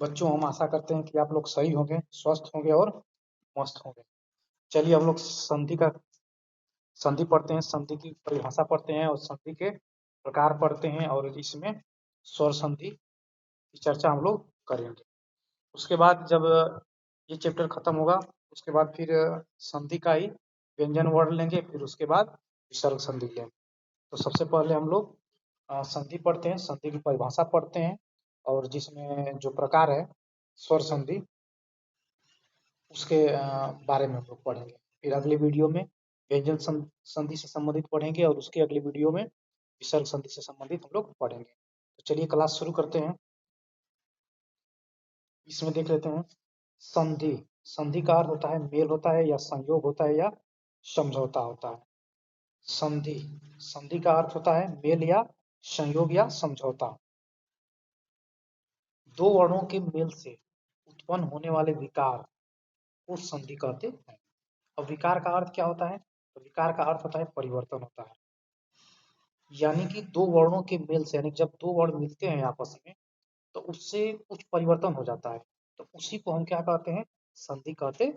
बच्चों, हम आशा करते हैं कि आप लोग सही होंगे, स्वस्थ होंगे और मस्त होंगे। चलिए हम लोग संधि पढ़ते हैं, संधि की परिभाषा पढ़ते हैं और संधि के प्रकार पढ़ते हैं और इसमें स्वर संधि की चर्चा हम लोग करेंगे। उसके बाद जब ये चैप्टर खत्म होगा, उसके बाद फिर संधि का ही व्यंजन वर्ण लेंगे, फिर उसके बाद विसर्ग संधि लेंगे। तो सबसे पहले हम लोग संधि पढ़ते हैं, संधि की परिभाषा पढ़ते हैं और जिसमें जो प्रकार है स्वर संधि, उसके बारे में हम लोग पढ़ेंगे। फिर अगले वीडियो में व्यंजन संधि से संबंधित पढ़ेंगे और उसके अगले वीडियो में विसर्ग संधि से संबंधित हम लोग पढ़ेंगे। तो चलिए क्लास शुरू करते हैं। इसमें देख लेते हैं संधि। संधि का अर्थ होता है मेल होता है या संयोग होता है या समझौता होता है। संधि, संधि का अर्थ होता है मेल या संयोग या समझौता। दो वर्णों के मेल से उत्पन्न होने वाले विकार को संधि कहते हैं। अब विकार का अर्थ क्या होता है? तो विकार का अर्थ होता है परिवर्तन होता है, यानी कि दो वर्णों के मेल से, यानी जब दो वर्ण मिलते हैं आपस में तो उससे कुछ परिवर्तन हो जाता है, तो उसी को हम क्या कहते हैं? संधि कहते हैं।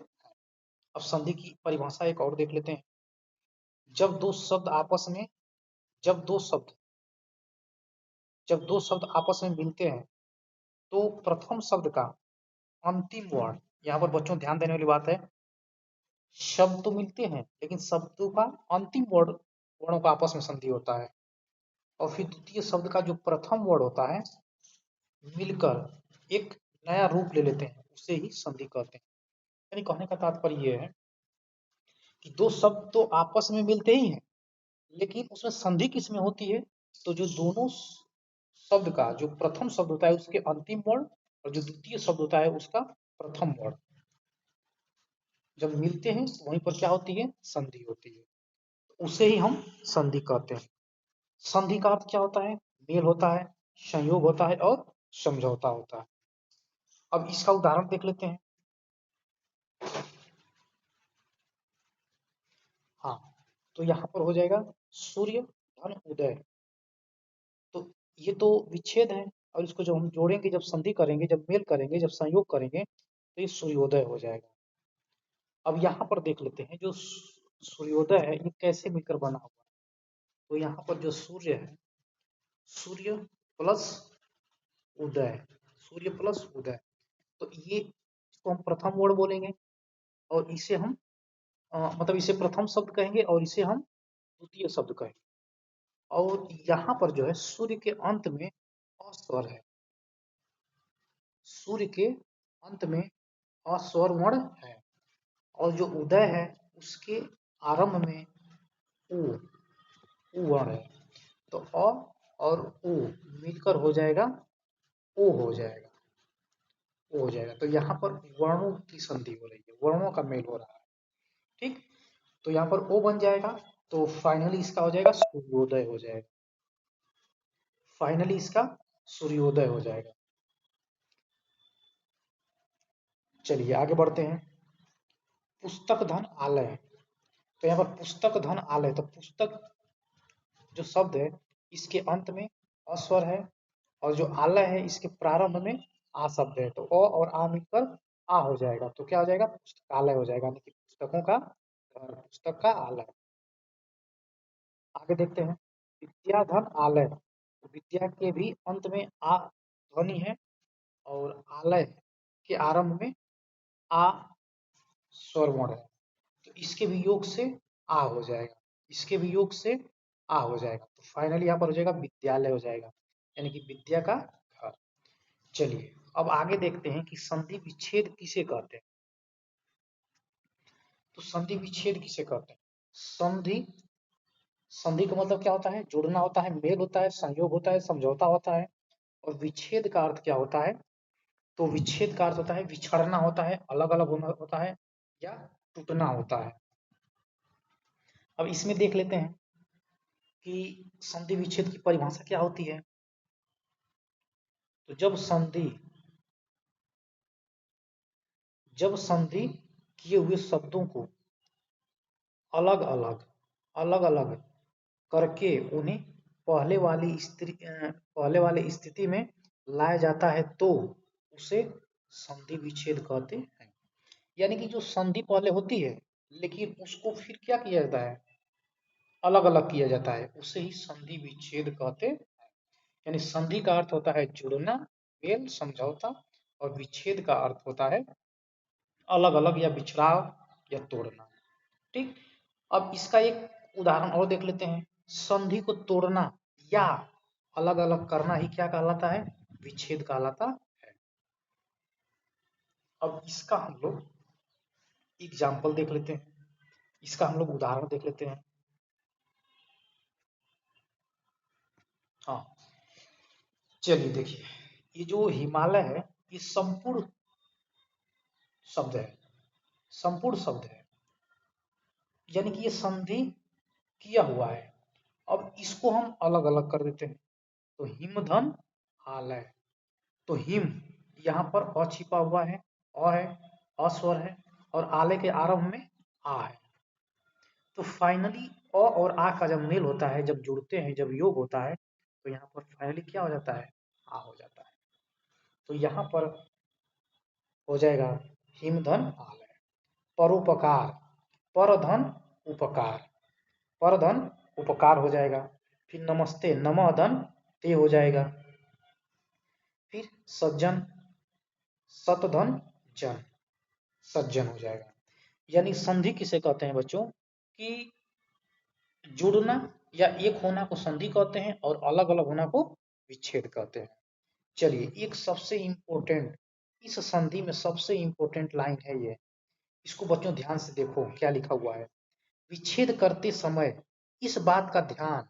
अब संधि की परिभाषा एक और देख लेते हैं। जब दो शब्द आपस में जब दो शब्द आपस में मिलते हैं तो प्रथम शब्द का अंतिम वर्ण, यहाँ पर बच्चों ध्यान देने वाली बात है, शब्द तो मिलते हैं लेकिन शब्दों का अंतिम वर्णों का आपस में संधि होता है, और फिर द्वितीय शब्द का जो प्रथम वर्ण होता है मिलकर एक नया रूप ले लेते हैं, उसे ही संधि कहते हैं। यानी कहने का तात्पर्य यह है कि दो शब्द तो आपस में मिलते ही हैं, लेकिन उसमें संधि किसमें होती है? तो जो दोनों शब्द का जो प्रथम शब्द होता है उसके अंतिम वर्ण और जो द्वितीय शब्द होता है उसका प्रथम वर्ण जब मिलते हैं तो वहीं पर क्या होती है? संधि होती है। उसे ही हम संधि कहते हैं। संधि का अर्थ क्या होता है? मेल होता है, संयोग होता है और समझौता होता है। अब इसका उदाहरण देख लेते हैं। हाँ, तो यहाँ पर हो जाएगा सूर्य धन उदय। तो ये तो विच्छेद है, और इसको जब हम जोड़ेंगे, जब संधि करेंगे, जब मेल करेंगे, जब संयोग करेंगे तो ये सूर्योदय हो जाएगा। अब यहाँ पर देख लेते हैं जो सूर्योदय है ये कैसे मिलकर बना हुआ है। तो यहाँ पर जो सूर्य है, सूर्य प्लस उदय, सूर्य प्लस उदय, तो ये इसको हम प्रथम वर्ण बोलेंगे और इसे हम मतलब इसे प्रथम शब्द कहेंगे और इसे हम द्वितीय शब्द कहेंगे। और यहाँ पर जो है सूर्य के अंत में अस्वर है, सूर्य के अंत में अस्वर वर्ण है, और जो उदय है उसके आरंभ में उ वर्ण है। तो अ और उ मिलकर हो जाएगा ओ हो जाएगा, ओ हो जाएगा। तो यहाँ पर वर्णों की संधि हो रही है, वर्णों का मेल हो रहा है। ठीक, तो यहाँ पर ओ बन जाएगा, तो फाइनली इसका हो जाएगा सूर्योदय हो जाएगा, फाइनली इसका सूर्योदय हो जाएगा। चलिए आगे बढ़ते हैं। पुस्तक धन आलय, तो यहाँ पर पुस्तक धन आलय, तो पुस्तक जो शब्द है इसके अंत में अस्वर है और जो आलय है इसके प्रारंभ में आ शब्द है, तो अ और आ मिलकर आ हो जाएगा, तो क्या हो जाएगा? पुस्तकालय हो जाएगा, यानी कि पुस्तकों का पुस्तक का आलय। आगे देखते हैं विद्याधन आलय, तो विद्या के भी अंत में आ ध्वनि है और आलय के आरंभ में आ स्वर वर्ण है, तो इसके भी योग से आ हो जाएगा, इसके भी योग से आ हो जाएगा, तो फाइनली यहाँ पर हो जाएगा विद्यालय हो जाएगा, यानी कि विद्या का घर। चलिए अब आगे देखते हैं कि संधि विच्छेद किसे कहते हैं। तो संधि विच्छेद किसे कहते हैं? संधि, संधि का मतलब क्या होता है? जुड़ना होता है, मेल होता है, संयोग होता है, समझौता होता है। और विच्छेद का अर्थ क्या होता है? तो विच्छेद का अर्थ होता है बिछड़ना होता है, अलग अलग होना होता है या टूटना होता है। अब इसमें देख लेते हैं कि संधि विच्छेद की परिभाषा क्या होती है। तो जब संधि किए हुए शब्दों को अलग अलग करके उन्हें पहले वाली स्थिति में लाया जाता है तो उसे संधि विच्छेद कहते हैं। यानी कि जो संधि पहले होती है लेकिन उसको फिर क्या किया जाता है, अलग अलग किया जाता है, उसे ही संधि विच्छेद कहते हैं। यानी संधि का अर्थ होता है जुड़ना, मेल, समझौता, और विच्छेद का अर्थ होता है अलग अलग या बिछड़ाव या तोड़ना। ठीक। अब इसका एक उदाहरण और देख लेते हैं। संधि को तोड़ना या अलग अलग करना ही क्या कहलाता है, विच्छेद कहलाता है। अब इसका हम लोग एग्जाम्पल देख लेते हैं, इसका हम लोग उदाहरण देख लेते हैं। हाँ, चलिए देखिए, ये जो हिमालय है ये संपूर्ण शब्द है, संपूर्ण शब्द है, यानी कि ये संधि किया हुआ है। अब इसको हम अलग अलग कर देते हैं, तो हिमधन आलय। तो हिम यहाँ पर अ छिपा हुआ है, अ है, अस्वर है, और आलय के आरंभ में आ है। तो फाइनली अ और आ का जब मेल होता है, जब जुड़ते हैं, जब योग होता है, तो यहाँ पर फाइनली क्या हो जाता है, आ हो जाता है। तो यहाँ पर हो जाएगा हिमधन आलय। परोपकार, परधन उपकार, परधन उपकार हो जाएगा। फिर नमस्ते, नमः धन ते हो जाएगा। फिर सज्जन, सतधन जन, सज्जन हो जाएगा। यानी संधि किसे कहते हैं बच्चों, कि जुड़ना या एक होना को संधि कहते हैं और अलग अलग होना को विच्छेद कहते हैं। चलिए, एक सबसे इंपॉर्टेंट, इस संधि में सबसे इंपॉर्टेंट लाइन है ये, इसको बच्चों ध्यान से देखो क्या लिखा हुआ है। विच्छेद करते समय इस बात का ध्यान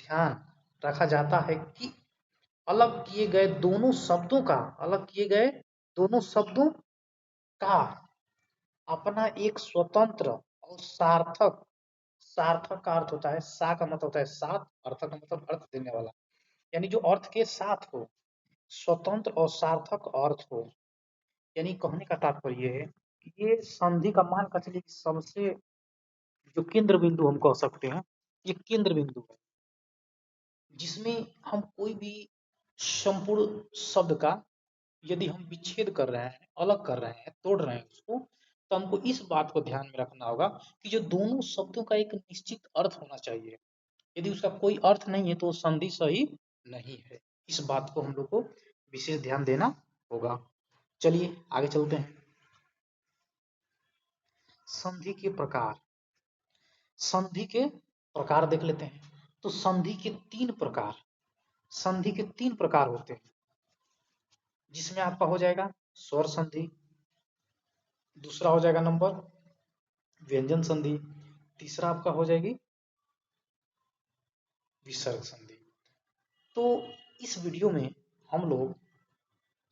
ध्यान रखा जाता है कि अलग किए गए दोनों शब्दों का, अलग किए गए दोनों शब्दों का अपना एक स्वतंत्र और सार्थक, सार्थक का अर्थ होता है, सा का मतलब होता है साथ, अर्थ का मतलब अर्थ देने वाला, यानी जो अर्थ के साथ हो, स्वतंत्र और सार्थक अर्थ हो। यानी कहने का तात्पर्य है कि ये संधि का मान का चलिए सबसे जो केंद्र बिंदु हम कह सकते हैं, ये केंद्र बिंदु है जिसमें हम कोई भी संपूर्ण शब्द का यदि हम विच्छेद कर रहे हैं, अलग कर रहे हैं, तोड़ रहे हैं उसको, तो हमको इस बात को ध्यान में रखना होगा कि जो दोनों शब्दों का एक निश्चित अर्थ होना चाहिए। यदि उसका कोई अर्थ नहीं है तो संधि सही नहीं है। इस बात को हम लोग को विशेष ध्यान देना होगा। चलिए आगे चलते हैं। संधि के प्रकार, संधि के प्रकार देख लेते हैं। तो संधि के तीन प्रकार, संधि के तीन प्रकार होते हैं, जिसमें आपका हो जाएगा स्वर संधि, दूसरा हो जाएगा नंबर व्यंजन संधि, तीसरा आपका हो जाएगी विसर्ग संधि। तो इस वीडियो में हम लोग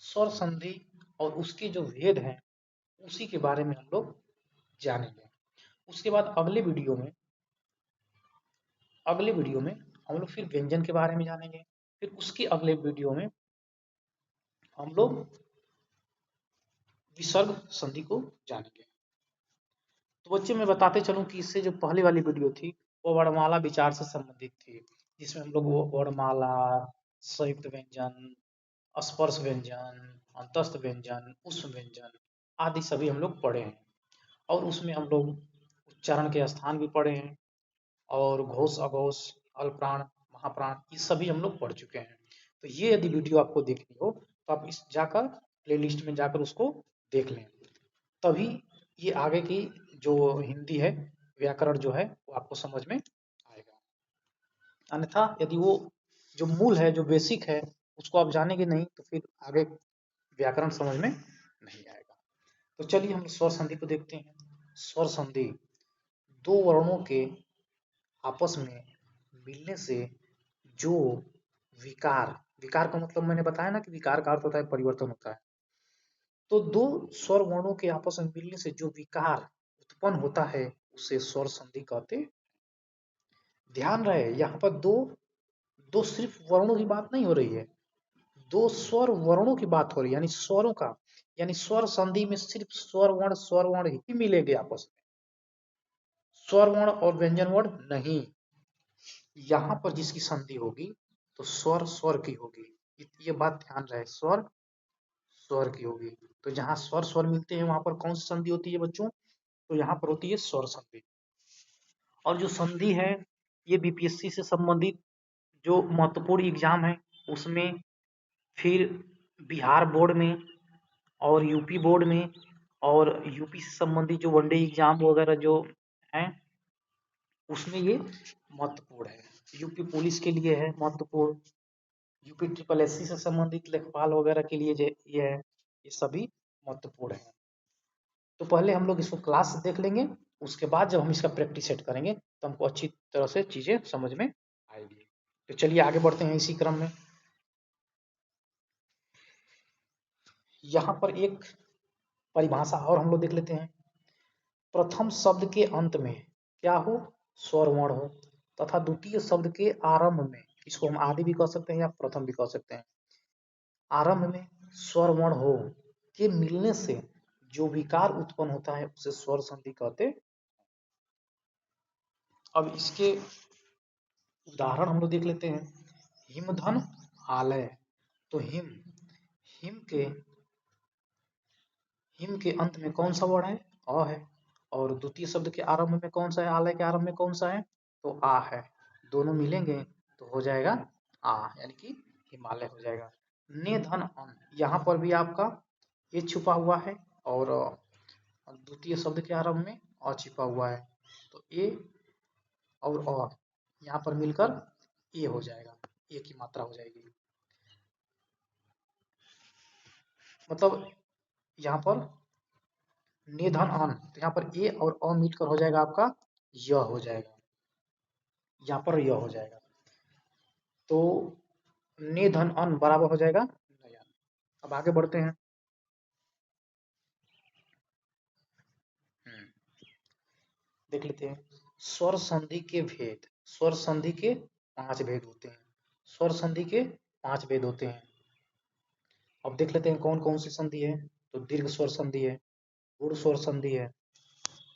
स्वर संधि और उसके जो भेद हैं उसी के बारे में हम लोग जानेंगे। उसके बाद अगले वीडियो में हम लोग फिर व्यंजन के बारे में जानेंगे। फिर उसके अगले वीडियो में हम लोग विसर्ग संधि को जानेंगे। तो बच्चे मैं बताते चलूं कि इससे जो पहले वाली वीडियो थी वो वर्णमाला विचार से संबंधित थी, जिसमें हम लोग वो वर्णमाला, संयुक्त व्यंजन, स्पर्श व्यंजन, अंतस्थ व्यंजन, उष्म व्यंजन आदि सभी हम लोग पढ़े हैं। और उसमें हम लोग उच्चारण के स्थान भी पढ़े हैं, और घोष, अघोष, अल्पप्राण, महाप्राण ये सभी हम लोग पढ़ चुके हैं। तो ये यदि वीडियो आपको देखनी हो तो आप इस जाकर प्लेलिस्ट में जाकर उसको देख लें, तभी ये आगे की जो हिंदी है, व्याकरण जो है वो आपको समझ में आएगा। अन्यथा यदि वो जो मूल है, जो बेसिक है, उसको आप जानेंगे नहीं तो फिर आगे व्याकरण समझ में नहीं आएगा। तो चलिए हम स्वर संधि को देखते हैं। स्वर संधि दो वर्णों के आपस में मिलने से जो विकार, विकार का मतलब मैंने बताया ना कि विकार का अर्थ होता है परिवर्तन होता है। तो दो स्वर वर्णों के आपस में मिलने से जो विकार उत्पन्न होता है उसे स्वर संधि कहते हैं। ध्यान रहे यहाँ पर दो दो सिर्फ वर्णों की बात नहीं हो रही है, दो स्वर वर्णों की बात हो रही है, यानी स्वरों का, यानी स्वर संधि में सिर्फ स्वर वर्ण ही मिलेंगे आपस में, स्वर वर्ण और व्यंजन वर्ण नहीं। यहाँ पर जिसकी संधि होगी तो स्वर स्वर की होगी, ये बात ध्यान रहे, स्वर स्वर की होगी। तो जहाँ स्वर स्वर मिलते हैं वहां पर कौन सी संधि होती है बच्चों? तो यहाँ पर होती है स्वर संधि। और जो संधि है ये बीपीएससी से संबंधित जो महत्वपूर्ण एग्जाम है उसमें, फिर बिहार बोर्ड में और यूपी बोर्ड में और यूपी से संबंधित जो वनडे एग्जाम वगैरह जो हैं उसमें ये महत्वपूर्ण है। यूपी पुलिस के लिए है महत्वपूर्ण, यूपी ट्रिपल एससी से संबंधित लेखपाल वगैरह के लिए ये है, ये सभी महत्वपूर्ण है। तो पहले हम लोग इसको क्लास देख लेंगे, उसके बाद जब हम इसका प्रैक्टिस सेट करेंगे तो हमको अच्छी तरह से चीजें समझ में आएगी। तो चलिए आगे बढ़ते हैं इसी क्रम में। यहाँ पर एक परिभाषा और हम लोग देख लेते हैं। प्रथम शब्द के अंत में क्या हो? स्वर वर्ण हो, तथा द्वितीय शब्द के आरंभ में, इसको हम आदि भी कह सकते हैं या प्रथम भी कह सकते हैं, आरंभ में स्वर वर्ण हो के मिलने से जो विकार उत्पन्न होता है उसे स्वर संधि कहते हैं। अब इसके उदाहरण हम लोग देख लेते हैं। हिमधन आलय, तो हिम के अंत में कौन सा वर्ण है? अ है। और द्वितीय शब्द के आरंभ में कौन सा है? आलय के आरंभ में कौन सा है? तो आ है। दोनों मिलेंगे तो हो जाएगा आ, यानी कि हिमालय हो जाएगा। ने धन अन, यहाँ पर भी आपका ये छुपा हुआ है और द्वितीय शब्द के आरंभ में अ छिपा हुआ है, तो ए और अ यहाँ पर मिलकर ए हो जाएगा, ए की मात्रा हो जाएगी। मतलब यहाँ पर निधन अन, तो यहाँ पर ए और अ मिलकर हो जाएगा आपका य हो जाएगा, यहाँ पर य हो जाएगा। तो निधन अन बराबर हो जाएगा नया। अब आगे बढ़ते हैं। देख लेते हैं स्वर संधि के भेद। स्वर संधि के 5 भेद होते हैं। स्वर संधि के 5 भेद होते हैं। अब देख लेते हैं कौन कौन सी संधि है। तो दीर्घ स्वर संधि है, गुण स्वर संधि है,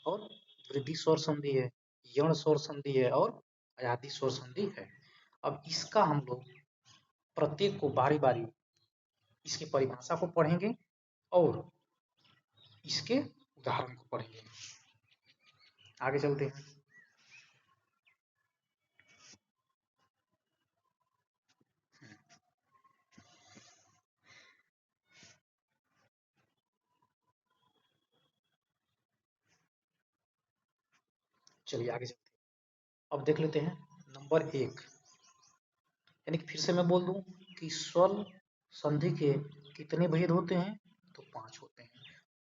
और वृद्धि स्वर संधि है, यण स्वर संधि है, और अयादि स्वर संधि है। अब इसका हम लोग प्रत्येक को बारी बारी इसकी परिभाषा को पढ़ेंगे और इसके उदाहरण को पढ़ेंगे। आगे चलते हैं। चलिए आगे चलते हैं। अब देख लेते हैं नंबर 1, यानी कि फिर से मैं बोल दूं कि स्वर संधि के कितने भेद होते हैं? तो 5 होते हैं।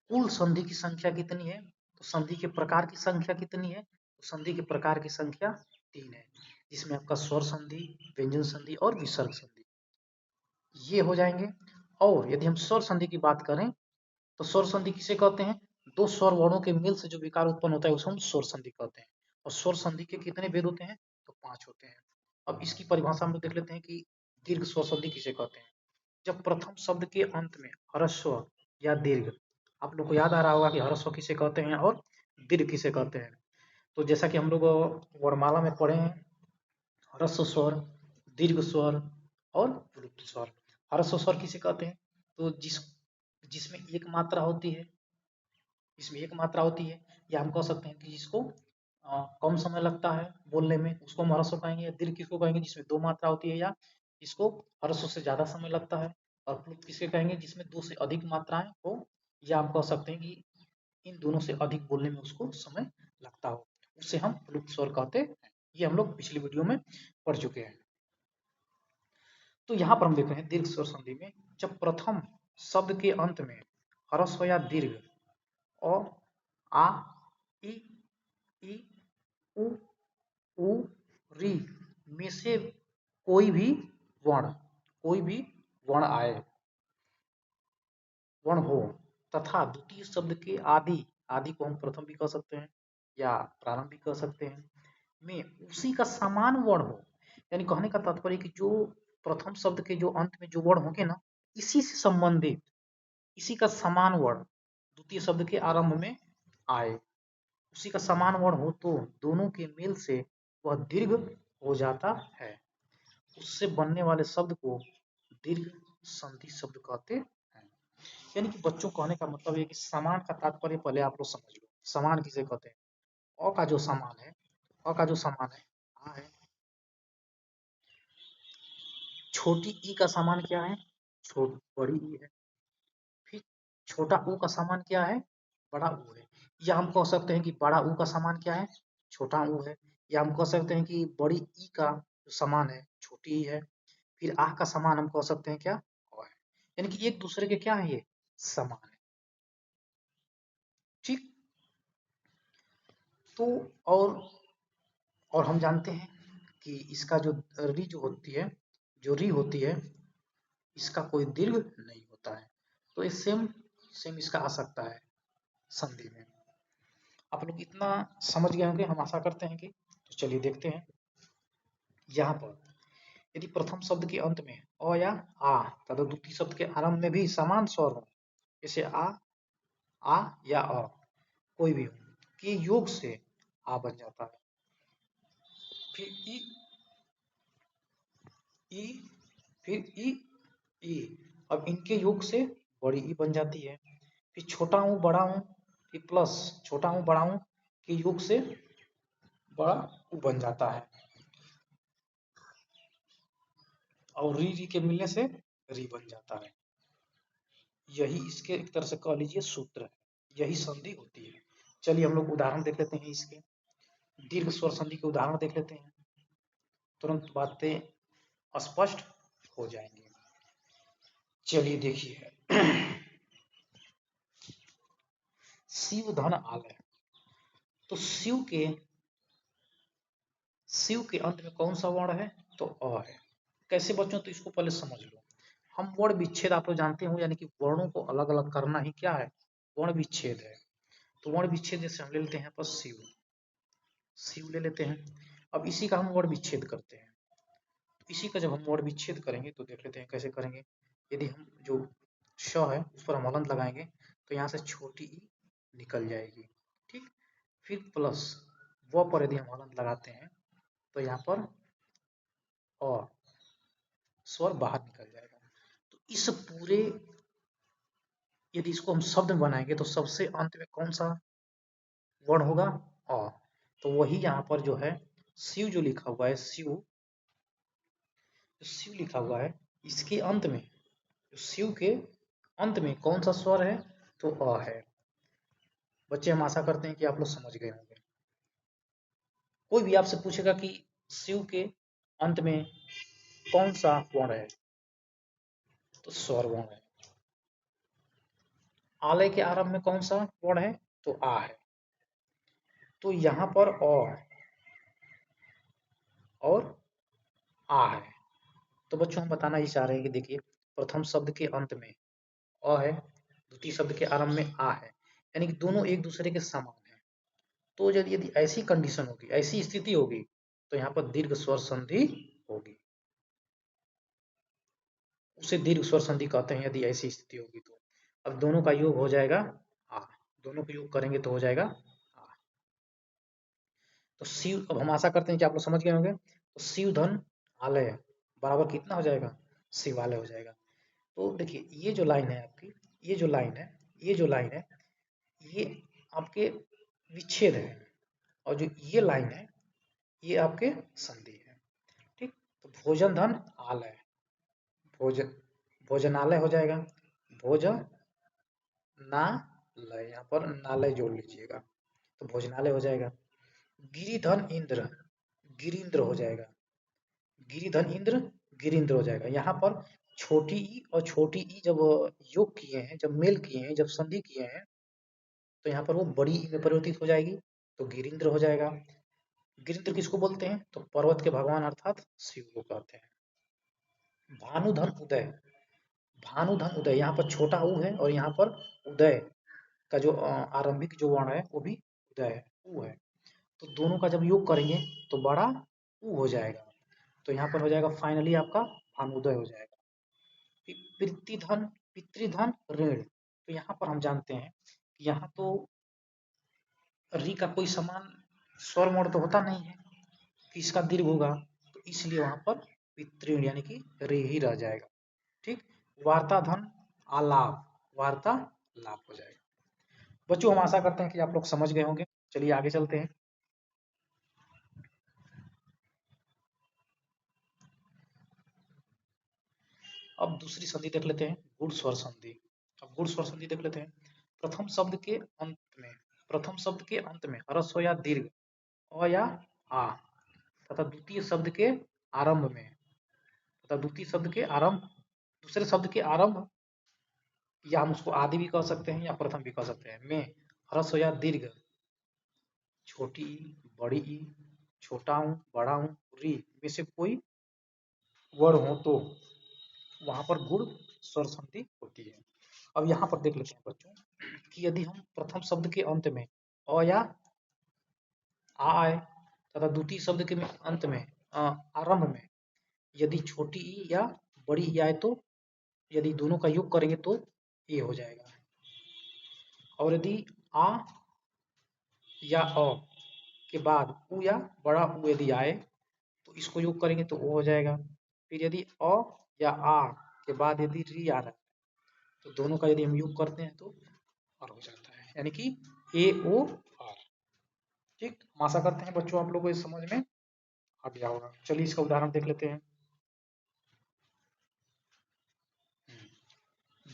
कुल संधि की संख्या कितनी है? तो संधि के प्रकार की संख्या कितनी है? तो संधि के प्रकार की संख्या 3 है, जिसमें आपका स्वर संधि, व्यंजन संधि और विसर्ग संधि ये हो जाएंगे। और यदि हम स्वर संधि की बात करें तो स्वर संधि किसे कहते हैं? दो स्वर वर्णों के मेल से जो विकार उत्पन्न होता है उसे हम स्वर संधि कहते हैं। और स्वर संधि के कितने भेद होते हैं? तो 5 होते हैं। अब इसकी परिभाषा हम लोग देख लेते हैं कि दीर्घ स्वर संधि किसे कहते हैं। जब प्रथम शब्द के अंत में ह्रस्व या दीर्घ, आप लोग को याद आ रहा होगा कि ह्रस्व किसे कहते हैं और दीर्घ किसे कहते हैं। तो जैसा कि हम लोग वर्णमाला में पढ़े हैं, ह्रस्व स्वर, दीर्घ स्वर और विलुप्त स्वर। ह्रस्व स्वर किसे कहते हैं? तो जिसमें एक मात्रा होती है, इसमें एक मात्रा होती है, या हम कह सकते हैं कि जिसको कम समय लगता है बोलने में उसको हम ह्रस्व कहेंगे। या दीर्घ किसको कहेंगे? जिसमें 2 मात्रा होती है या जिसको ह्रस्व से ज्यादा समय लगता है। और प्लुत किसे कहेंगे? जिसमें 2 से अधिक मात्राएं हो, या हम कह सकते हैं कि इन दोनों से अधिक बोलने में उसको समय लगता हो, उसे हम प्लुत स्वर कहते हैं। ये हम लोग पिछली वीडियो में पढ़ चुके हैं। तो यहाँ पर हम देख रहे हैं दीर्घ स्वर संधि में जब प्रथम शब्द के अंत में ह्रस्व या दीर्घ अ, आ, इ, ई, उ, ऊ, री में से कोई भी वर्ण आए, वर्ण हो, तथा द्वितीय शब्द के आदि, आदि को हम प्रथम भी कह सकते हैं या प्रारंभ भी कह सकते हैं, में उसी का समान वर्ण हो। यानी कहने का तात्पर्य कि जो प्रथम शब्द के जो अंत में जो वर्ण होंगे ना, इसी से संबंधित, इसी का समान वर्ण द्वितीय शब्द के आरंभ में आए, उसी का समान वर्ण हो तो दोनों के मेल से वह दीर्घ हो जाता है। उससे बनने वाले शब्द को दीर्घ संधि शब्द कहते हैं। यानी कि बच्चों कहने का मतलब है कि समान का तात्पर्य पहले आप लोग समझ लो। समान किसे कहते हैं? अ का जो समान है, अ का जो समान है आ है। छोटी ई का समान क्या है? बड़ी ई है। फिर छोटा ऊ का समान क्या है? बड़ा ऊ है। या हम कह सकते हैं कि बड़ा ऊ का समान क्या है? छोटा ऊ है। या हम कह सकते हैं कि बड़ी ई का जो समान है छोटी ई है। फिर आ का समान हम कह सकते हैं क्या? अ है। यानी कि एक दूसरे के क्या है ये? समान है। ठीक। तो और और हम जानते हैं कि इसका जो री जो होती है, जो री होती है, इसका कोई दीर्घ नहीं होता है। तो ये सेम सेम इसका आ सकता है संधि में। आप लोग इतना समझ गए होंगे, हम आशा करते हैं कि। तो चलिए देखते हैं। यहाँ पर यदि प्रथम शब्द के अंत में अ या आ तथा द्वितीय शब्द के आरंभ में भी समान स्वर हो, जैसे आ या अ, कोई भी हो, के योग से आ बन जाता है। फिर ई फिर ई। अब इनके योग से बड़ी ई बन जाती है। फिर छोटा हूँ बड़ा हूँ, फिर प्लस छोटा हूँ बड़ा हूँ के योग से बड़ा ऊ बन जाता है। और री के मिलने से री बन जाता है। यही इसके एक तरह से कह लीजिए सूत्र है, यही संधि होती है। चलिए हम लोग उदाहरण देख लेते हैं इसके। दीर्घ स्वर संधि के उदाहरण देख लेते हैं, तुरंत बातें स्पष्ट हो जाएंगी। चलिए देखिए। शिव धन आलय। तो शिव के अंत में कौन सा वर्ण है? तो अ है। कैसे बच्चों? तो इसको पहले समझ लो। हम वर्ण विच्छेद आप लोग जानते हो, यानी कि वर्णों को अलग अलग करना ही क्या है? वर्ण विच्छेद है। तो वर्ण विच्छेद जैसे हम ले लेते हैं यहाँ पर शिव, शिव ले लेते हैं। अब इसी का हम वर्ण विच्छेद करते हैं। तो इसी का जब हम वर्ण विच्छेद करेंगे तो देख लेते हैं कैसे करेंगे। यदि हम जो श है उस पर हम हलंत लगाएंगे तो यहाँ से छोटी ई निकल जाएगी। ठीक। फिर प्लस व पर यदि हम हलंत लगाते हैं तो यहाँ पर अ स्वर बाहर निकल जाएगा। तो इस पूरे यदि इसको हम शब्द में बनाएंगे तो सबसे अंत में कौन सा वर्ण होगा? अ। तो वही यहाँ पर जो है शिव जो लिखा हुआ है, शिव शिव लिखा हुआ है, इसके अंत में शिव के अंत में कौन सा स्वर है? तो अ है। बच्चे हम आशा करते हैं कि आप लोग समझ गए होंगे। कोई भी आपसे पूछेगा कि शिव के अंत में कौन सा वर्ण है? तो स्वर वर्ण है। आलय के आरंभ में कौन सा वर्ण है? तो आ है। तो यहाँ पर अ और आ है। तो बच्चों हम बताना ही चाह रहे हैं कि देखिए प्रथम शब्द के अंत में अ है, द्वितीय शब्द के आरंभ में आ है, यानी कि दोनों एक दूसरे के समान है। तो यदि ऐसी कंडीशन होगी, ऐसी स्थिति होगी, तो यहाँ पर दीर्घ स्वर संधि होगी। उसे दीर्घ स्वर संधि कहते हैं यदि ऐसी स्थिति होगी तो। अब दोनों का योग हो जाएगा आ, दोनों का योग करेंगे तो हो जाएगा आ। तो शिव, अब हम आशा करते हैं कि आप लोग समझ गए होंगे। तो शिव धन आलय बराबर कितना हो जाएगा? शिवालय हो जाएगा। तो देखिए ये जो लाइन है आपकी, ये जो लाइन है, ये जो लाइन है, ये आपके विच्छेद है। और जो ये लाइन है ये आपके संधि है। ठीक। तो भोजन धन आलय, भोजन भोजनालय हो जाएगा। भोजन नालय, यहाँ पर नालय जोड़ लीजिएगा तो भोजनालय हो जाएगा। गिरिधन इंद्र, गिरिंद्र हो जाएगा। गिरिधन इंद्र, गिरिंद्र हो जाएगा। यहाँ पर छोटी ई और छोटी ई जब योग किए हैं, जब मेल किए हैं, जब संधि किए हैं, तो यहाँ पर वो बड़ी ई में परिवर्तित हो जाएगी तो गिरिंद्र हो जाएगा। गिरिंद्र किसको बोलते हैं? तो पर्वत के भगवान अर्थात शिव को कहते हैं। भानुधन उदय, भानुधन उदय, यहाँ पर छोटा ऊ है और यहाँ पर उदय का जो आरंभिक जो वर्ण है वो भी उदय है, ऊ है। तो दोनों का जब योग करेंगे तो बड़ा ऊ हो जाएगा। तो यहाँ पर हो जाएगा फाइनली आपका भानुदय हो जाएगा। पितृधन, पितृधन ऋण। तो यहाँ पर हम जानते हैं कि यहाँ तो री का कोई समान स्वर वर्ण तो होता नहीं है कि इसका दीर्घ होगा, तो इसलिए वहां पर पितृण यानी कि रे ही रह जाएगा। ठीक। वार्ता धन आलाप, वार्तालाप हो जाएगा। बच्चों हम आशा करते हैं कि आप लोग समझ गए होंगे। चलिए आगे चलते हैं। अब दूसरी संधि देख लेते हैं, गुण स्वर संधि। अब गुण स्वर संधि देख लेते हैं। प्रथम शब्द के अंत में, प्रथम शब्द के अंत में ह्रस्व या दीर्घ अ या आ तथा द्वितीय शब्द के आरंभ में, तथा द्वितीय शब्द के आरंभ, दूसरे शब्द के आरंभ, या हम उसको आदि भी कह सकते हैं या प्रथम भी कह सकते हैं, में ह्रस्व या दीर्घ, छोटी ई, बड़ी ई, छोटा ऊ, बड़ा ऊ, री में से कोई वर्ण हो तो वहां पर गुण स्वर संधि होती है। अब यहाँ पर देख लेते हैं बच्चों कि यदि हम प्रथम शब्द के अंत में अ या आ आए तथा द्वितीय शब्द के अंत में आरंभ में यदि छोटी ई या बड़ी ई आए तो यदि दोनों का योग करेंगे तो ए हो जाएगा। और यदि आ या अ के बाद उ या बड़ा उ यदि आए तो इसको योग करेंगे तो ओ हो जाएगा। फिर यदि अ या आ के बाद यदि री आ रहा है तो दोनों का यदि हम योग करते हैं तो आर हो जाता है, यानी कि ए ओ आर। ठीक, हम आशा करते हैं बच्चों आप लोगों को इस समझ में आ गया होगा। चलिए इसका उदाहरण देख लेते हैं।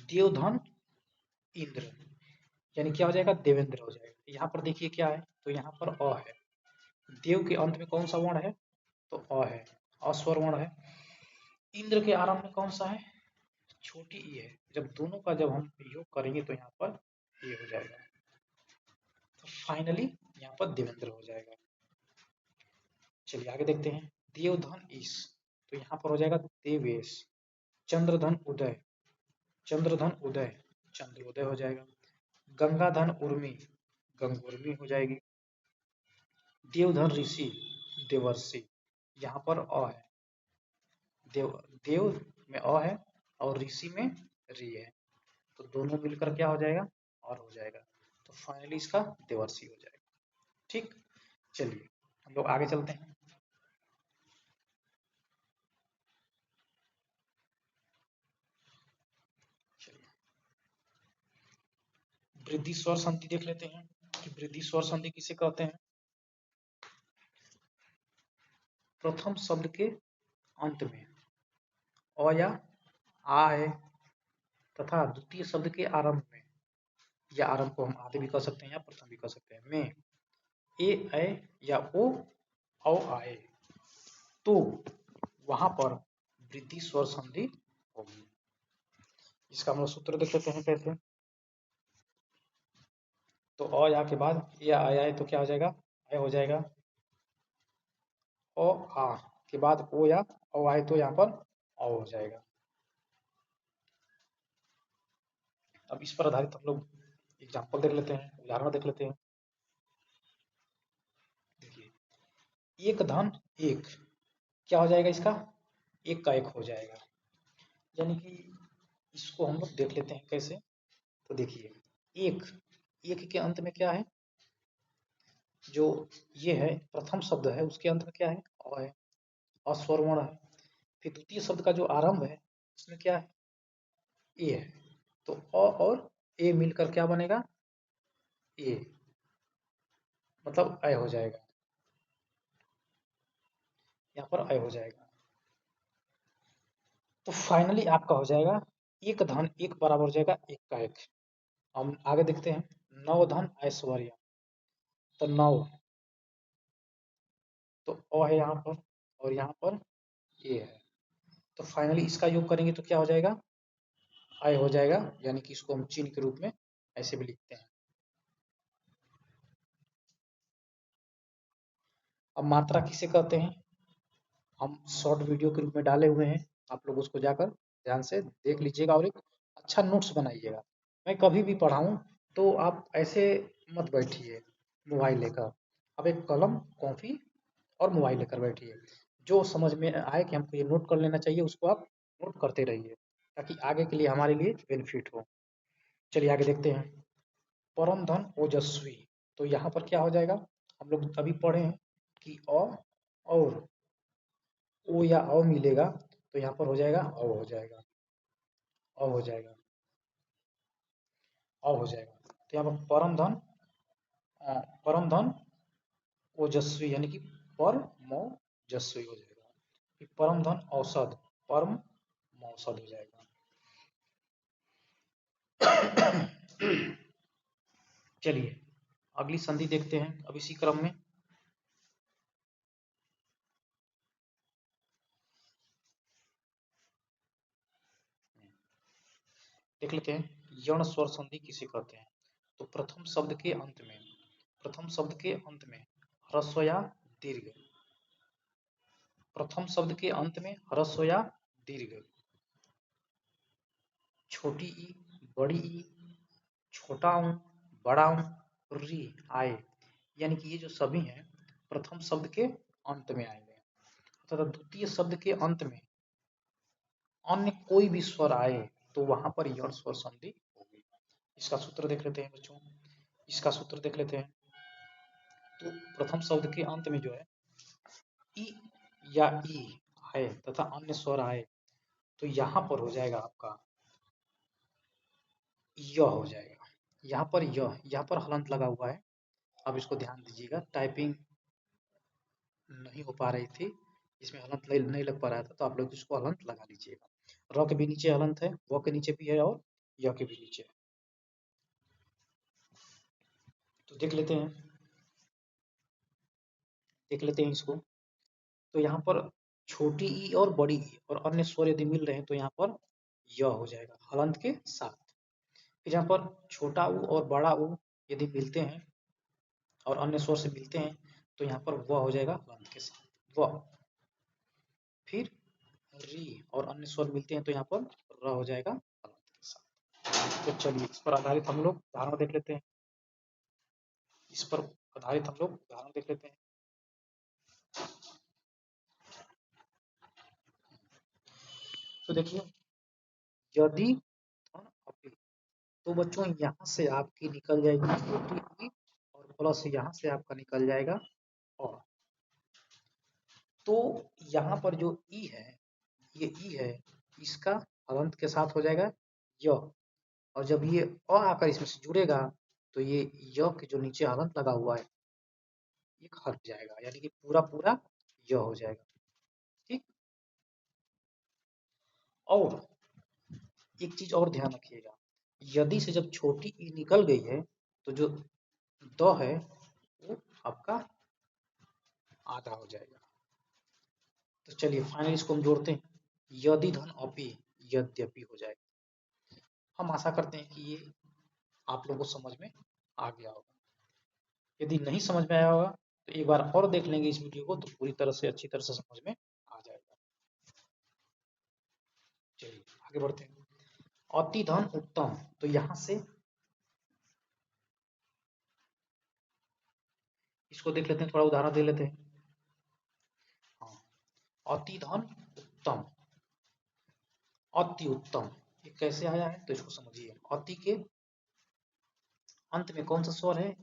देवधन इंद्र, यानी क्या हो जाएगा, देवेंद्र हो जाएगा। यहाँ पर देखिए क्या है, तो यहाँ पर अ है, देव के अंत में कौन सा वर्ण है, तो अ है, अस्वर वर्ण है। इंद्र के आरंभ में कौन सा है, छोटी ई है। जब दोनों का जब हम योग करेंगे तो यहाँ पर ये हो जाएगा, तो फाइनली यहाँ पर देवेंद्र हो जाएगा। चलिए आगे देखते हैं। देवधन ईश, तो यहाँ पर हो जाएगा देवेश। चंद्रधन उदय, चंद्रधन उदय, चंद्रोदय हो जाएगा। गंगाधन उर्मी, गंगोर्मी हो जाएगी। देवधन ऋषि, देवर्षि, यहाँ पर अ है, देव देव में अ है और ऋषि में री है, तो दोनों मिलकर क्या हो जाएगा, और हो जाएगा। तो फाइनली इसका देवर्षि हो जाएगा। ठीक, चलिए हम लोग आगे चलते हैं। चलिए वृद्धि स्वर संधि देख लेते हैं कि वृद्धि स्वर संधि किसे कहते हैं। प्रथम शब्द के अंत में अ या आ है तथा द्वितीय शब्द के आरंभ में, या आरंभ को हम आदि भी कह सकते हैं या प्रथम भी कह सकते हैं, में ए ऐ या ओ औ आए तो वहां पर वृद्धि स्वर संधि होगी। इसका हम लोग सूत्र देख लेते हैं कैसे। तो अ या के बाद या आए तो क्या हो जाएगा, आय हो जाएगा। ओ आ के बाद ओ या ओ आए तो यहाँ पर औ हो जाएगा। अब इस पर आधारित हम लोग एग्जाम्पल देख लेते हैं, उदाहरण देख लेते हैं। देखिए एक धन एक, क्या हो जाएगा इसका, एक का एक हो जाएगा। यानी कि इसको हम लोग देख लेते हैं कैसे। तो देखिए एक, एक के अंत में क्या है, जो ये है प्रथम शब्द है उसके अंत में क्या है, अ है, अस्वर वर्ण है। फिर द्वितीय शब्द का जो आरंभ है उसमें क्या है, ए है, तो अ और ए मिलकर क्या बनेगा, ए, मतलब अय हो जाएगा, यहाँ पर अय हो जाएगा। तो फाइनली आपका हो जाएगा एक धन एक बराबर हो जाएगा एक का एक। हम आगे देखते हैं। नव धन ऐश्वर्य, तो नव, तो अ है यहाँ पर और यहाँ पर ए है, तो फाइनली इसका योग करेंगे तो क्या हो जाएगा, आय हो जाएगा। यानी कि इसको हम चिन्ह के रूप में ऐसे भी लिखते हैं। अब मात्रा किसे कहते हैं, हम शॉर्ट वीडियो के रूप में डाले हुए हैं, आप लोग उसको जाकर ध्यान से देख लीजिएगा और एक अच्छा नोट्स बनाइएगा। मैं कभी भी पढ़ाऊँ तो आप ऐसे मत बैठिए मोबाइल लेकर, आप एक कलम कॉपी और मोबाइल लेकर बैठिए। जो समझ में आए कि हमको ये नोट कर लेना चाहिए उसको आप नोट करते रहिए, ताकि आगे के लिए हमारे लिए बेनिफिट हो। चलिए आगे देखते हैं। परम धन ओजस्वी, तो यहाँ पर क्या हो जाएगा, हम लोग अभी पढ़े हैं कि अ और ओ या अ मिलेगा तो यहाँ पर हो जाएगा अ हो जाएगा, अ हो जाएगा। अ हो जाएगा। तो यहाँ पर परम धन परम धन ओजस्वी यानी कि परमोजस्वी हो जाएगा। परम धन औषध परम मौसद हो जाएगा। चलिए अगली संधि देखते हैं अब इसी क्रम में। देख लेते हैं यण स्वर संधि किसे कहते हैं। तो प्रथम शब्द के अंत में ह्रस्व या दीर्घ, प्रथम शब्द के अंत में ह्रस्व या दीर्घ, छोटी ई, बड़ी ई, छोटा ऊ, बड़ा ऊ, री आए, यानी कि ये जो सभी हैं प्रथम शब्द के अंत में आएंगे तथा द्वितीय शब्द के अंत में अन्य कोई भी स्वर आए तो वहां पर यण स्वर संधि होगी। इसका सूत्र देख लेते हैं बच्चों, इसका सूत्र देख लेते हैं। तो प्रथम शब्द के अंत में जो है ई या ई आए तथा अन्य स्वर आए तो यहां पर हो जाएगा आपका य हो जाएगा। यहाँ पर हलंत लगा हुआ है। अब इसको ध्यान दीजिएगा, टाइपिंग नहीं हो पा रही थी, इसमें हलंत नहीं लग पा रहा था, तो आप लोग इसको हलंत लगा लीजिएगा। र के भी नीचे हलंत है, व के नीचे भी है और य के भी नीचे है। तो देख लेते हैं इसको। तो यहाँ पर छोटी ई और बड़ी ई और अन्य स्वर यदि मिल रहे हैं तो यहाँ पर य हो जाएगा हलंत के साथ। फिर यहाँ पर छोटा ऊ और बड़ा ऊ यदि मिलते हैं और अन्य स्वर से मिलते हैं तो यहाँ पर व हो जाएगा हलंत के साथ व। फिर री और अन्य स्वर मिलते हैं तो यहाँ पर र हो जाएगा हलंत के साथ। तो चलिए इस पर आधारित हम लोग उदाहरण देख लेते हैं। तो देखिए यदि धन अपि, तो बच्चों यहाँ से आपकी निकल जाएगी छोटी ई और प्लस यहाँ से आपका निकल जाएगा और। तो यहाँ पर जो ई है, ये ई है, इसका हलंत के साथ हो जाएगा य, और जब ये अ आकर इसमें से जुड़ेगा तो ये य के जो नीचे हलंत लगा हुआ है ये हट जाएगा, यानी कि पूरा पूरा य हो जाएगा। ठीक, और एक चीज और ध्यान रखिएगा, यदि से जब छोटी ई निकल गई है तो जो द है वो आपका आधा हो जाएगा। तो चलिए फाइनली इसको हम जोड़ते हैं, यदि धन अपि यद्यपि हो जाएगा। हम आशा करते हैं कि ये आप लोगों को समझ में आ गया होगा। यदि नहीं समझ में आया होगा तो एक बार और देख लेंगे इस वीडियो को, तो पूरी तरह से अच्छी तरह से समझ में आ जाएगा। चलिए आगे बढ़ते हैं। अति धन उत्तम, तो यहां से इसको देख लेते हैं, थोड़ा उदाहरण दे लेते हैं। हाँ, अति धन उत्तम, अति उत्तम, ये कैसे आया है तो इसको समझिए। अति के अंत में कौन सा स्वर है,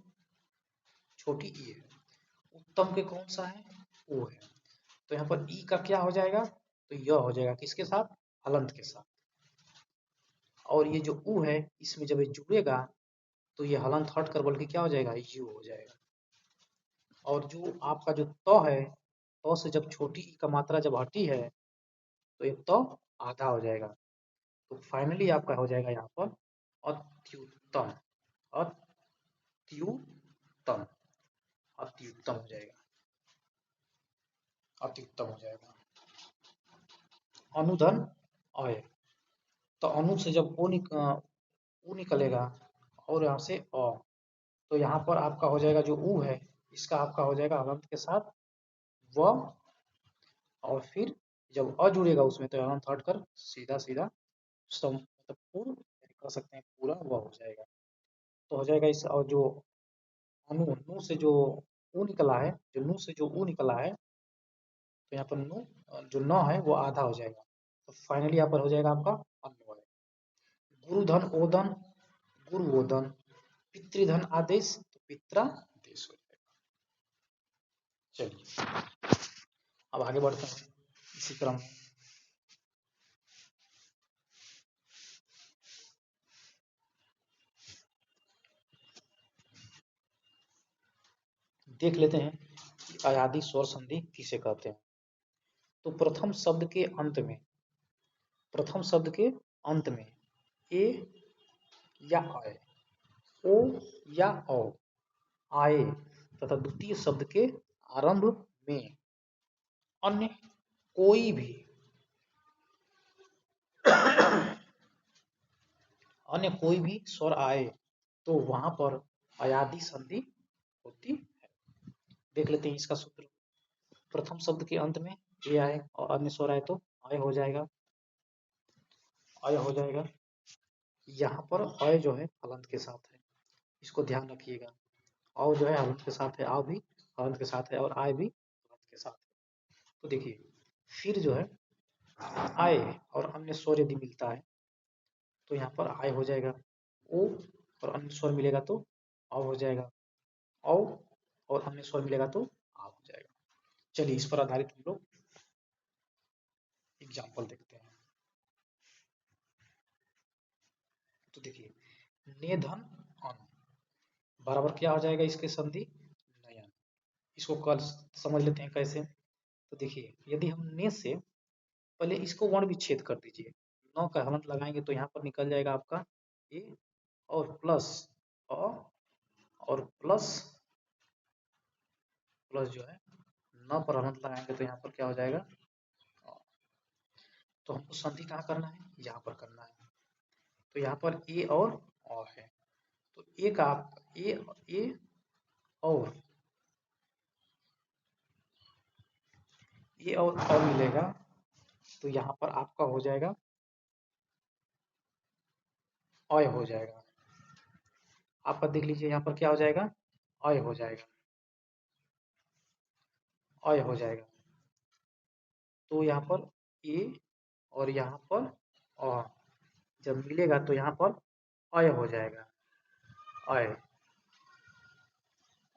छोटी ई है। उत्तम के कौन सा है, ओ है। तो यहाँ पर ई का क्या हो जाएगा, तो यह हो जाएगा किसके साथ, हलंत के साथ। और ये जो ऊ है इसमें जब ये जुड़ेगा तो ये हलंत हट कर बल्कि क्या हो जाएगा, यू हो जाएगा। और जो आपका जो त है, त से जब छोटी ई का मात्रा जब हटी है तो ये त आधा हो जाएगा। तो फाइनली आपका हो जाएगा यहाँ पर अत्युत्तम, अत्युत्तम, अत्युत्तम हो जाएगा, अत्युत्तम हो जाएगा। अनुधन अय, तो अनु से जब ओ निकलेगा और यहाँ से अ, तो यहाँ पर आपका हो जाएगा जो ऊ है इसका आपका हो जाएगा हलंत के साथ व, और फिर जब अ जुड़ेगा उसमें तो हलंत हट कर सीधा सीधा मतलब पूर्ण कह सकते हैं पूरा व हो जाएगा। तो हो जाएगा इस, और जो अनु नु से जो ऊ निकला है, जो नु से जो ऊ निकला है तो यहाँ पर नु जो न है वो आधा हो जाएगा। तो फाइनली यहाँ पर हो जाएगा आपका अन्वय। गुरुधन ओदन, गुरु ओदन, पितृधन आदेश, तो पित्रादेश हो जाएगा। चलिए अब आगे बढ़ते हैं इसी क्रम में। देख लेते हैं कि अयादी स्वर संधि किसे कहते हैं। तो प्रथम शब्द के अंत में, प्रथम शब्द के अंत में ए या आए, ओ या औ आए तथा द्वितीय शब्द के आरंभ में अन्य कोई भी अन्य कोई भी स्वर आए तो वहां पर अयादी संधि होती है। देख लेते हैं इसका सूत्र। प्रथम शब्द के अंत में ए आए और अन्य स्वर आए तो अय हो जाएगा, अय हो जाएगा। यहाँ पर अय जो है हलंत के साथ है, इसको ध्यान रखिएगा। औ जो है हलंत के साथ है, आव भी हलंत के साथ है और आय भी हलंत के साथ है। तो देखिए फिर जो है आय और अन्य स्वर यदि मिलता है तो यहाँ पर आय हो जाएगा, ओ और अन्य स्वर मिलेगा तो औ हो जाएगा, औ और अन्य स्वर मिलेगा तो आ हो जाएगा। चलिए इस पर आधारित हम लोग एग्जाम्पल देखते हैं। तो देखिए ने धन अन बराबर क्या हो जाएगा इसके संधि नयन। इसको कल समझ लेते हैं कैसे। तो देखिए यदि हम ने से पहले इसको वर्ण विच्छेद कर दीजिए, नौ का हलंत लगाएंगे तो यहाँ पर निकल जाएगा आपका ए और प्लस अ और प्लस प्लस जो है न पर हलंत लगाएंगे तो यहाँ पर क्या हो जाएगा। तो हमको संधि कहाँ करना है, यहाँ पर करना है। तो यहाँ पर ए और अ है, तो ए का ए और ए और अ मिलेगा तो यहाँ पर आपका हो जाएगा अय हो जाएगा। आपका देख लीजिए यहाँ पर क्या हो जाएगा, अय हो जाएगा, अय हो जाएगा। तो यहाँ पर ए और यहाँ पर अ जब मिलेगा तो यहाँ पर अय हो जाएगा, अय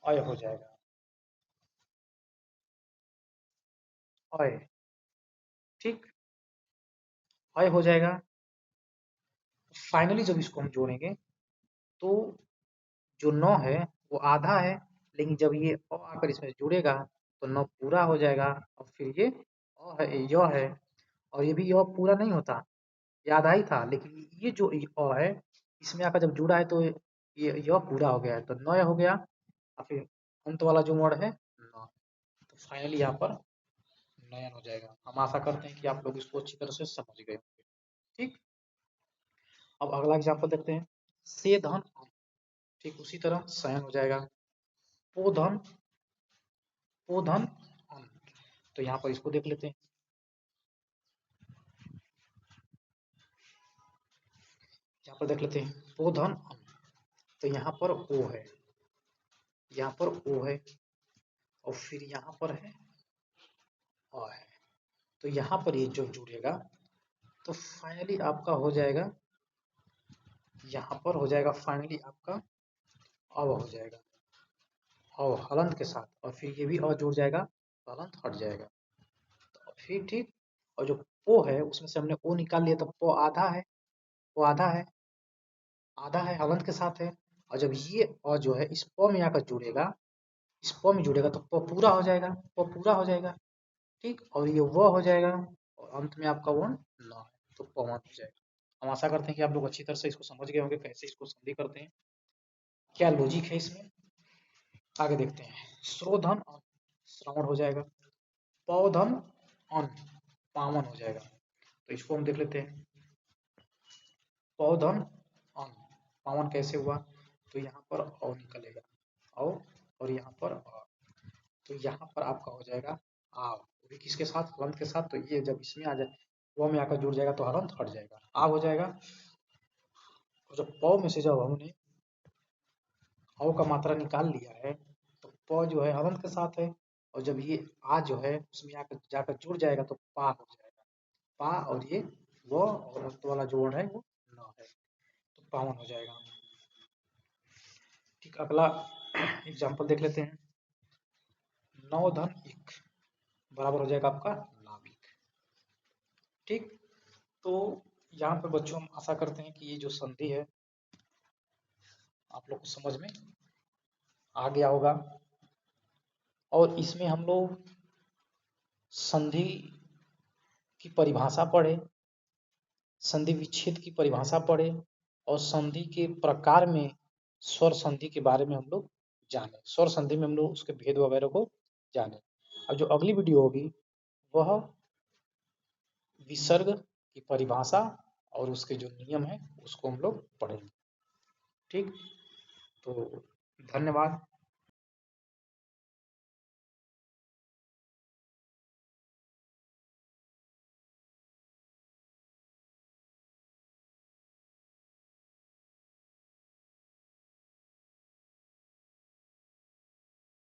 अय हो जाएगा, अय ठीक, अय हो जाएगा। फाइनली जब इसको हम जोड़ेंगे तो जो 9 है वो आधा है, लेकिन जब ये अ आकर इसमें जुड़ेगा तो 9 पूरा हो जाएगा और फिर ये अ है, य है और ये भी य पूरा नहीं होता, ये आधा ही था, लेकिन ये जो अ है इसमें आकर जब जुड़ा है तो ये य पूरा हो गया है तो 9 हो गया और फिर अंत वाला जो वर्ण है 9। तो फाइनली यहाँ पर नयन हो जाएगा। हम आशा करते हैं कि आप लोग इसको अच्छी तरह से समझ गए होंगे। ठीक, अब अगला एग्जाम्पल देखते हैं। से धन ठीक उसी तरह शयन हो जाएगा, पो धन अन। तो यहाँ पर इसको देख लेते हैं। यहाँ पर देख लेते हैं पो धन अन, तो यहाँ पर ओ है, यहाँ पर ओ है और फिर यहाँ पर है अ है। तो यहाँ पर ये जो जुड़ेगा तो फाइनली आपका हो जाएगा, यहाँ पर हो जाएगा फाइनली आपका अ हो जाएगा और हलंत के साथ, और फिर ये भी अ जुड़ जाएगा तो हलंत हट जाएगा। तो फिर ठीक, और जो पो है उसमें से हमने ओ निकाल लिया तो पो आधा है, वो आधा है, आधा है हलंत के साथ है। और जब ये अ जो है इस प में आकर जुड़ेगा, इस प में जुड़ेगा तो प पूरा हो जाएगा, प पूरा हो जाएगा ठीक, और ये व हो जाएगा और अंत में आपका वन न है तो पवन हो जाएगा। हम आशा करते हैं कि आप लोग अच्छी तरह से इसको समझ गए होंगे कैसे इसको संधि करते हैं, क्या लॉजिक है इसमें। आगे देखते हैं। श्रोधन अन श्रवण हो जाएगा, पौधन अन पावन हो जाएगा। तो इसको हम देख लेते हैं। पौधन अन पावन कैसे हुआ, तो यहाँ पर अ निकलेगा औ और यहाँ पर अ, तो यहाँ पर आपका हो जाएगा आव, वो भी किसके साथ, हलंत के साथ। तो ये जब इसमें आ जाए व में आकर जुड़ जाएगा तो हलंत हट जाएगा, आव हो जाएगा। और जब प में से जब हमने औ का मात्रा निकाल लिया है तो प जो है हलंत के साथ है, और जब ये आ जो है उसमें आकर जाकर जुड़ जाएगा तो पा हो जाएगा, पा और ये व और अंत वाला जो वर्ण है वो न है तो पावन हो जाएगा। ठीक, अगला एग्जाम्पल देख लेते हैं। 9 धन 1 बराबर हो जाएगा आपका नाभिक। ठीक, तो यहाँ पे बच्चों हम आशा करते हैं कि ये जो संधि है आप लोग को समझ में आ गया होगा। और इसमें हम लोग संधि की परिभाषा पढ़े, संधि विच्छेद की परिभाषा पढ़े और संधि के प्रकार में स्वर संधि के बारे में हम लोग जाने, स्वर संधि में हम लोग उसके भेद वगैरह को जाने। अब जो अगली वीडियो होगी वह विसर्ग की परिभाषा और उसके जो नियम है उसको हम लोग पढ़ेंगे। ठीक, तो धन्यवाद।